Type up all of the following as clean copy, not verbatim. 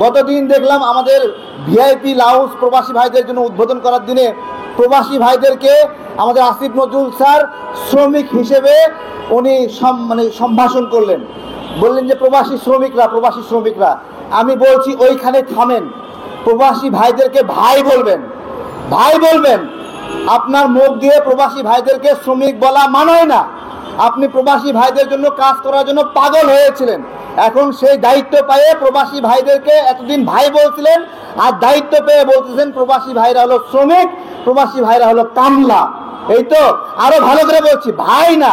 গতদিন দেখলাম আমাদের ভিআইপি লাউঞ্জ প্রবাসী ভাইদের জন্য উদ্বোধন করার দিনে প্রবাসী ভাইদেরকে আমাদের আসিফ নজরুল স্যার শ্রমিক হিসেবে উনি সম্ভাষণ করলেন, বললেন যে প্রবাসী শ্রমিকরা। আমি বলছি ওইখানে থামেন, প্রবাসী ভাইদেরকে ভাই বলবেন। আপনার মুখ দিয়ে প্রবাসী ভাইদেরকে শ্রমিক বলা মানায় না। আপনি প্রবাসী ভাইদের জন্য কাজ করার জন্য পাগল হয়েছিলেন, এখন সেই দায়িত্ব পেয়ে প্রবাসী ভাইদেরকে এতদিন ভাই বলছিলেন, আর দায়িত্ব পেয়ে বলতেছেন প্রবাসী ভাইরা হলো শ্রমিক, প্রবাসী ভাইরা হলো কামলা। এই তো আরো ভালো করে বলছি, ভাই না,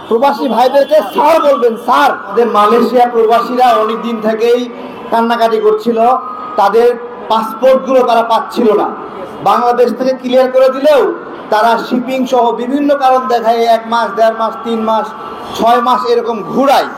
প্রবাসী ভাইদেরকে স্যার বলবেন, স্যার। আমাদের মালয়েশিয়া প্রবাসীরা অনেক দিন থেকেই কান্নাকাটি করছিল, তাদের পাসপোর্টগুলো তারা পাচ্ছিল না। বাংলাদেশ থেকে ক্লিয়ার করে দিলেও তারা শিপিং সহ বিভিন্ন কারণ দেখায় 1 মাস, 1.5 মাস, 3 মাস, 6 মাস এরকম ঘুরায়।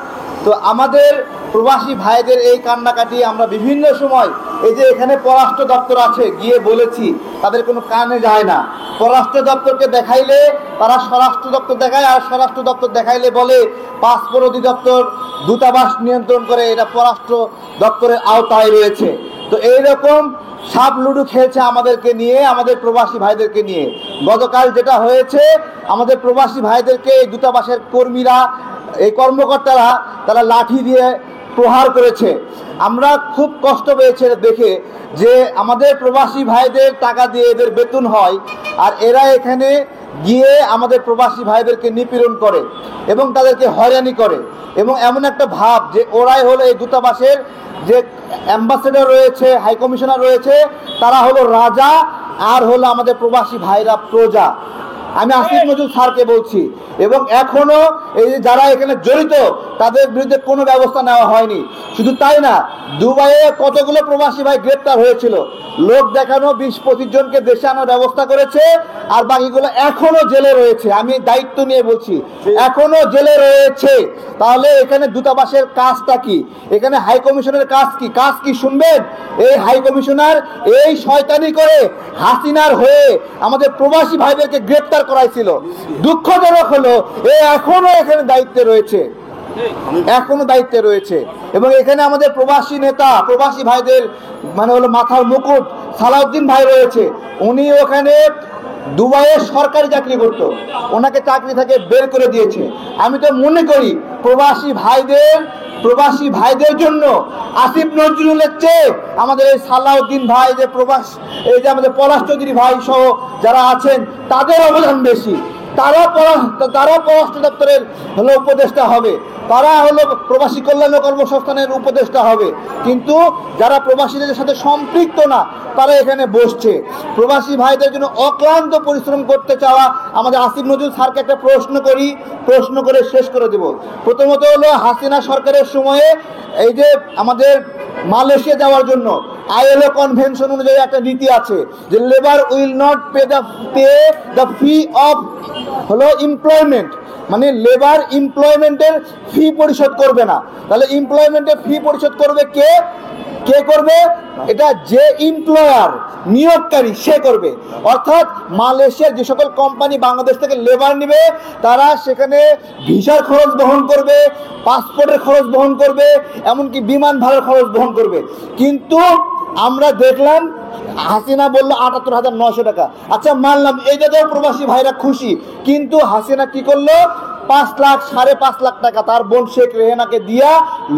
তো আমাদের প্রবাসী ভাইদের এই কান্নাকাটি আমরা বিভিন্ন সময়, এই যে এখানে পররাষ্ট্র দপ্তর আছে, গিয়ে বলেছি, তাদের কোনো কানে যায় না। পররাষ্ট্র দপ্তরকে দেখাইলে তারা স্বরাষ্ট্র দপ্তর দেখায়, আর স্বরাষ্ট্র দপ্তর দেখাইলে বলে পাসপোর্ট অধিদপ্তর দূতাবাস নিয়ন্ত্রণ করে, এটা পররাষ্ট্র দপ্তরের আওতায় রয়েছে। তো এইরকম সাপ লুডু খেলছে আমাদেরকে নিয়ে, আমাদের প্রবাসী ভাইদেরকে নিয়ে। গতকাল যেটা হয়েছে, আমাদের প্রবাসী ভাইদেরকে এই দূতাবাসের কর্মীরা, এই কর্মকর্তারা, তারা লাঠি দিয়ে প্রহার করেছে। আমরা খুব কষ্ট পেয়েছে দেখে যে আমাদের প্রবাসী ভাইদের টাকা দিয়ে এদের বেতন হয়, আর এরা এখানে গিয়ে আমাদের প্রবাসী ভাইদেরকে নিপীড়ন করে এবং তাদেরকে হয়রানি করে। এবং এমন একটা ভাব যে ওরাই হলো এই দূতাবাসের যে অ্যাম্বাসেডর রয়েছে, হাই কমিশনার রয়েছে, তারা হলো রাজা, আর হলো আমাদের প্রবাসী ভাইরা প্রজা। আমি আসিফ নজরুল স্যারকে বলছি, এবং এখনো এই যারা এখানে জড়িত তাদের বিরুদ্ধে কোনো ব্যবস্থা নেওয়া হয়নি। শুধু তাই না, দুবাইয়ে কতগুলো প্রবাসী ভাই গ্রেপ্তার হয়েছিল, লোক দেখানো 20-25 জনকে দেশে আনার ব্যবস্থা করেছে, আর বাকিগুলো এখনো জেলে রয়েছে। আমি দায়িত্ব নিয়ে বলছি, এখনো জেলে রয়েছে। তাহলে এখানে দূতাবাসের কাজটা কি? এখানে হাই কমিশনের কাজ কি শুনবেন? এই হাই কমিশনার এই শয়তানি করে হাসিনার হয়ে আমাদের প্রবাসী ভাইদেরকে গ্রেপ্তার করাইছিল। দুঃখজনক হলো এখনো এখানে দায়িত্বে রয়েছে। এবং এখানে আমাদের প্রবাসী নেতা, প্রবাসী ভাইদের হলো মাথার মুকুট সালাউদ্দিন ভাই রয়েছে। উনি ওখানে দুবাইয়ে সরকারি চাকরি করত, ওনাকে চাকরি থেকে বের করে দিয়েছে। আমি তো মনে করি প্রবাসী ভাইদের জন্য আসিফ নজরুলের চেয়ে আমাদের এই সালাউদ্দিন ভাই, এই যে আমাদের পলাশ চৌধুরী ভাই সহ যারা আছেন, তাদের অবদান বেশি। তারা পররাষ্ট্র দপ্তরের হলো উপদেষ্টা হবে, তারা হলো প্রবাসী কল্যাণ ও কর্মসংস্থানের উপদেষ্টা হবে, কিন্তু যারা প্রবাসীদের সাথে সম্পৃক্ত না তারা এখানে বসছে। প্রবাসী ভাইদের জন্য অক্লান্ত পরিশ্রম করতে চাওয়া আমাদের আসিফ নজরুল স্যারকে একটা প্রশ্ন করে শেষ করে দেব। প্রথমত হলো হাসিনা সরকারের সময়ে এই যে আমাদের মালয়েশিয়া যাওয়ার জন্য ILO কনভেনশন অনুযায়ী একটা নীতি আছে যে labour will not pay the fee of হলো এমপ্লয়মেন্ট, মানে লেবার এমপ্লয়মেন্টের ফি পরিশোধ করবে না। তাহলে এমপ্লয়মেন্টের ফি পরিশোধ করবে কে করবে? এটা যে এমপ্লয়ার, নিয়োগকারী, সে করবে। অর্থাৎ মালয়েশিয়ার যে সকল কোম্পানি বাংলাদেশ থেকে লেবার নেবে, তারা সেখানে ভিসার খরচ বহন করবে, পাসপোর্টের খরচ বহন করবে, এমনকি বিমান ভাড়ার খরচ বহন করবে। কিন্তু আমরা দেখলাম হাসিনা বললো ৭৮,৯০০ টাকা। আচ্ছা, মানলাম এইটাতেও প্রবাসী ভাইরা খুশি, কিন্তু হাসিনা কি করলো? 5 লাখ, 5.5 লাখ টাকা তার বোন শেখ রেহেনাকে দিয়া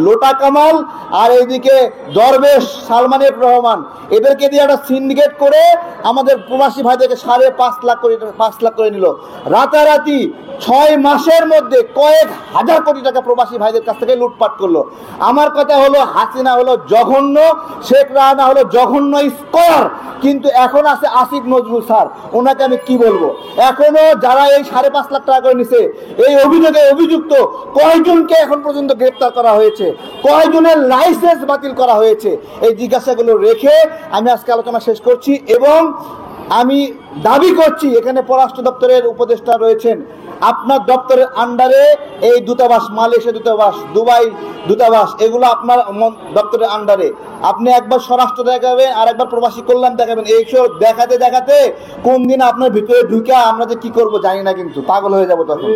লোটা কামাল আর এইদিকে দরবেশ সালমান এফ রহমান, এদেরকে দিয়ে একটা সিন্ডিকেট করে আমাদের প্রবাসী ভাইদেরকে 5.5 লাখ করে নিল। রাতারাতি 6 মাসের মধ্যে কয়েক হাজার কোটি টাকা প্রবাসী ভাইদের কাছ থেকে লুটপাট করলো। আমার কথা হলো, হাসিনা হলো জঘন্য, শেখ রাহানা হলো জঘন্য স্কয়ার, কিন্তু এখন আছে আসিফ নজরুল স্যার। ওনাকে আমি কি বলবো? এখনো যারা এই 5.5 লাখ টাকা করে নিছে, এই অভিযোগে অভিযুক্ত কয়জনকে এখন পর্যন্ত গ্রেপ্তার করা হয়েছে, কয়জনের লাইসেন্স বাতিল করা হয়েছে, এই জিজ্ঞাসাগুলো রেখে আমি আজকে আলোচনা শেষ করছি। এবং আমি দাবি করছি, এখানে পররাষ্ট্র দপ্তরের উপদেষ্টা রয়েছেন, আপনার দপ্তরের আন্ডারে এই দূতাবাস, মালয়েশিয়া দূতাবাস, দুবাই দূতাবাস, এগুলো আপনার দপ্তরের আন্ডারে। আপনি একবার স্বরাষ্ট্র দেখাবেন, আর একবার প্রবাসী কল্যাণ দেখাবেন। এইসব দেখাতে কোন দিন আপনার ভিতরে ঢুকে আমরা যে কি করবো জানি না, কিন্তু পাগল হয়ে যাবো তখন।